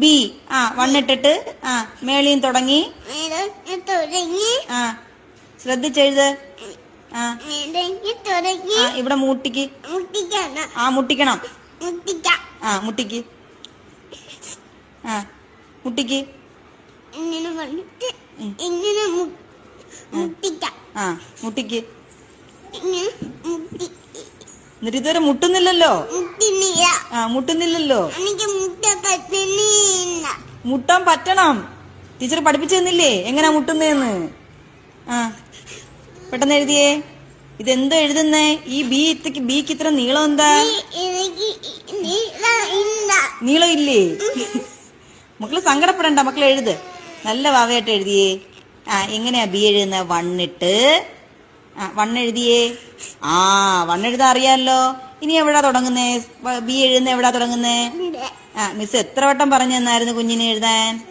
B. വണ്ണിട്ടിട്ട് മേളിയും തുടങ്ങി. ശ്രദ്ധിച്ചെഴുത്. ഇവിടെ മുട്ടിക്ക്. മുട്ടിക്കണം. മുട്ടിക്ക്. മുട്ടിക്ക്. മുട്ടിക്ക്. എന്നിട്ട് ഇതുവരെ മുട്ടുന്നില്ലല്ലോ. മുട്ടുന്നില്ലല്ലോ. മുട്ടാൻ പറ്റണം. ടീച്ചർ പഠിപ്പിച്ചു തന്നില്ലേ എങ്ങനാ മുട്ടുന്നേന്ന്? പെട്ടെന്ന് എഴുതിയേ. ഇതെന്തോ എഴുതുന്നേ? ഈ ബിക്ക് ഇത്ര നീളം എന്താ? നീളം ഇല്ലേ? മക്കള് സങ്കടപ്പെടണ്ട, മക്കള് എഴുത്. നല്ല വാവയായിട്ട് എഴുതിയേ. എങ്ങനെയാ ബി എഴുതുന്ന? വണ്ണിട്ട് വണ്ണെഴുതിയേ. വണ്ണെഴുതാ അറിയാലോ. ഇനി എവിടാ തുടങ്ങുന്നേ? ബി എഴുതുന്ന എവിടാ തുടങ്ങുന്നേ? മിസ് എത്ര വട്ടം പറഞ്ഞു തന്നായിരുന്നു കുഞ്ഞിനെ എഴുതാൻ?